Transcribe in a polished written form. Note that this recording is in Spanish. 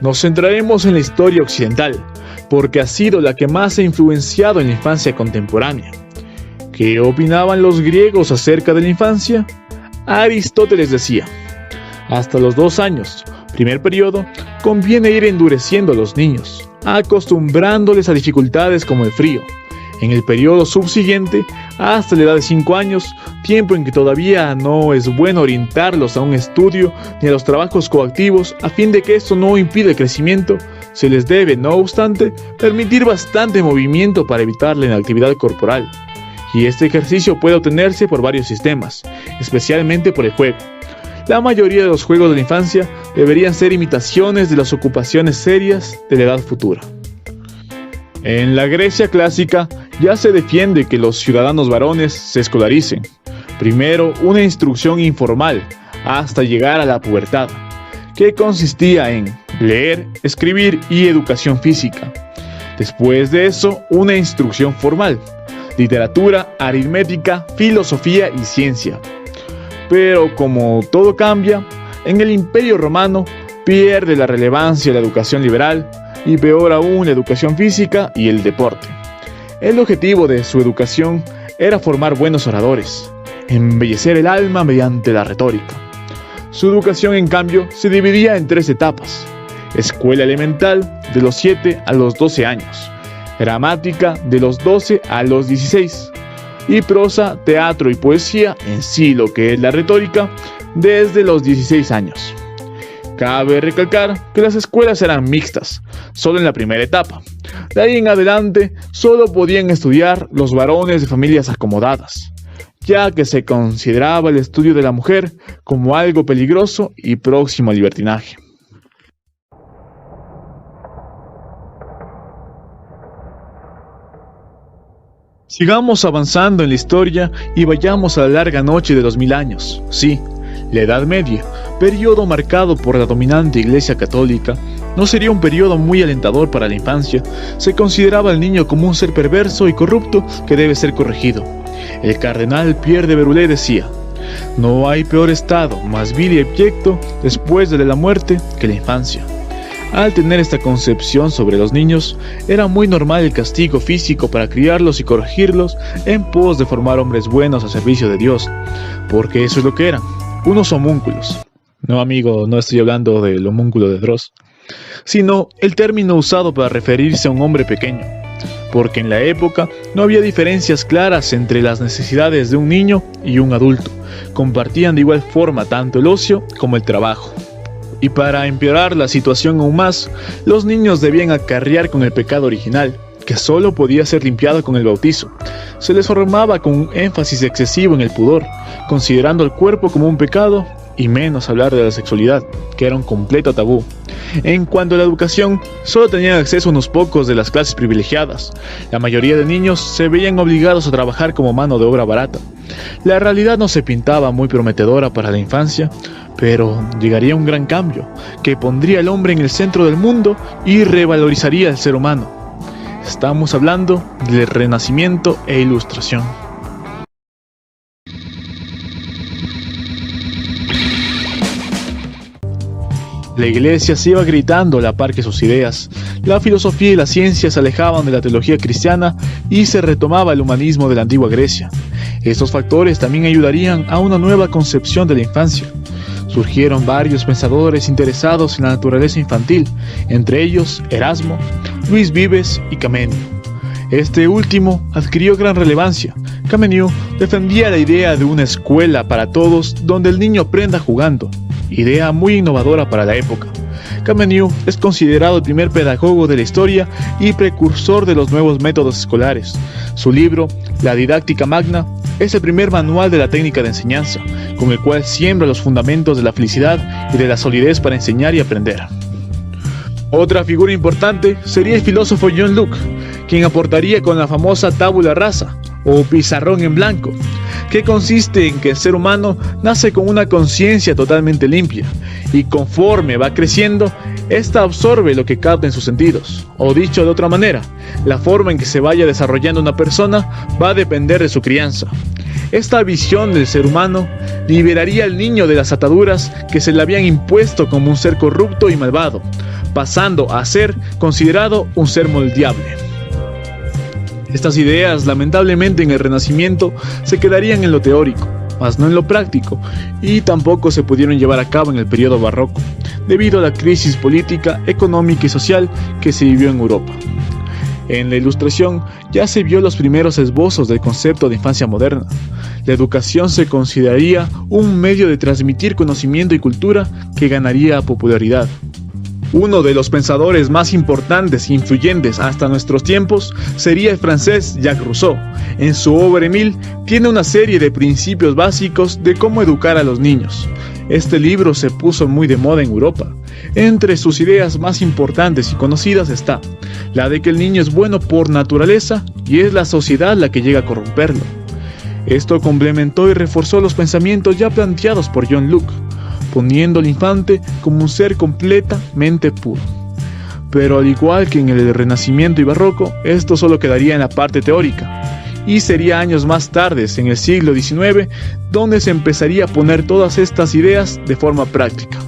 Nos centraremos en la historia occidental, porque ha sido la que más ha influenciado en la infancia contemporánea. ¿Qué opinaban los griegos acerca de la infancia? Aristóteles decía: hasta los 2 años, primer periodo, conviene ir endureciendo a los niños, acostumbrándoles a dificultades como el frío. En el periodo subsiguiente, hasta la edad de 5 años, tiempo en que todavía no es bueno orientarlos a un estudio ni a los trabajos coactivos, a fin de que esto no impida el crecimiento, se les debe, no obstante, permitir bastante movimiento para evitar la inactividad corporal. Y este ejercicio puede obtenerse por varios sistemas, especialmente por el juego. La mayoría de los juegos de la infancia deberían ser imitaciones de las ocupaciones serias de la edad futura. En la Grecia clásica ya se defiende que los ciudadanos varones se escolaricen. Primero, una instrucción informal, hasta llegar a la pubertad, que consistía en leer, escribir y educación física. Después de eso, una instrucción formal, literatura, aritmética, filosofía y ciencia. Pero como todo cambia, en el Imperio Romano pierde la relevancia la educación liberal y peor aún la educación física y el deporte. El objetivo de su educación era formar buenos oradores, embellecer el alma mediante la retórica. Su educación, en cambio, se dividía en 3 etapas: escuela elemental de los 7 a los 12 años, gramática de los 12 a los 16, y prosa, teatro y poesía, en sí lo que es la retórica, desde los 16 años. Cabe recalcar que las escuelas eran mixtas, solo en la primera etapa. De ahí en adelante, solo podían estudiar los varones de familias acomodadas, ya que se consideraba el estudio de la mujer como algo peligroso y próximo al libertinaje. Sigamos avanzando en la historia y vayamos a la larga noche de 2000 años. Sí, la Edad Media, periodo marcado por la dominante Iglesia Católica, no sería un periodo muy alentador para la infancia. Se consideraba al niño como un ser perverso y corrupto que debe ser corregido. El cardenal Pierre de Berulle decía: no hay peor estado, más vil y abyecto después de la muerte que la infancia. Al tener esta concepción sobre los niños, era muy normal el castigo físico para criarlos y corregirlos en pos de formar hombres buenos a servicio de Dios, porque eso es lo que eran, unos homúnculos. No, amigo, no estoy hablando del homúnculo de Dross, sino el término usado para referirse a un hombre pequeño, porque en la época no había diferencias claras entre las necesidades de un niño y un adulto. Compartían de igual forma tanto el ocio como el trabajo. Y para empeorar la situación aún más, los niños debían acarrear con el pecado original, que solo podía ser limpiado con el bautizo. Se les formaba con un énfasis excesivo en el pudor, considerando el cuerpo como un pecado, y menos hablar de la sexualidad, que era un completo tabú. En cuanto a la educación, solo tenían acceso unos pocos de las clases privilegiadas. La mayoría de niños se veían obligados a trabajar como mano de obra barata. La realidad no se pintaba muy prometedora para la infancia, pero llegaría un gran cambio, que pondría al hombre en el centro del mundo y revalorizaría al ser humano. Estamos hablando del Renacimiento e Ilustración. La iglesia se iba gritando a la par que sus ideas. La filosofía y la ciencia se alejaban de la teología cristiana y se retomaba el humanismo de la antigua Grecia. Estos factores también ayudarían a una nueva concepción de la infancia. Surgieron varios pensadores interesados en la naturaleza infantil, entre ellos Erasmo, Luis Vives y Comenius. Este último adquirió gran relevancia. Comenius defendía la idea de una escuela para todos donde el niño aprenda jugando, idea muy innovadora para la época. Comenius es considerado el primer pedagogo de la historia y precursor de los nuevos métodos escolares. Su libro, La Didáctica Magna, es el primer manual de la técnica de enseñanza, con el cual siembra los fundamentos de la felicidad y de la solidez para enseñar y aprender. Otra figura importante sería el filósofo John Locke, quien aportaría con la famosa tabula rasa, o pizarrón en blanco, que consiste en que el ser humano nace con una conciencia totalmente limpia, y conforme va creciendo, ésta absorbe lo que capta en sus sentidos, o dicho de otra manera, la forma en que se vaya desarrollando una persona va a depender de su crianza. Esta visión del ser humano liberaría al niño de las ataduras que se le habían impuesto como un ser corrupto y malvado, pasando a ser considerado un ser moldeable. Estas ideas, lamentablemente, en el Renacimiento se quedarían en lo teórico, mas no en lo práctico, y tampoco se pudieron llevar a cabo en el periodo barroco, debido a la crisis política, económica y social que se vivió en Europa. En la Ilustración ya se vio los primeros esbozos del concepto de infancia moderna. La educación se consideraría un medio de transmitir conocimiento y cultura que ganaría popularidad. Uno de los pensadores más importantes e influyentes hasta nuestros tiempos sería el francés Jacques Rousseau. En su obra Émile tiene una serie de principios básicos de cómo educar a los niños. Este libro se puso muy de moda en Europa. Entre sus ideas más importantes y conocidas está la de que el niño es bueno por naturaleza y es la sociedad la que llega a corromperlo. Esto complementó y reforzó los pensamientos ya planteados por John Locke, poniendo al infante como un ser completamente puro. Pero al igual que en el Renacimiento y Barroco, esto solo quedaría en la parte teórica, y sería años más tarde, en el siglo XIX, donde se empezaría a poner todas estas ideas de forma práctica.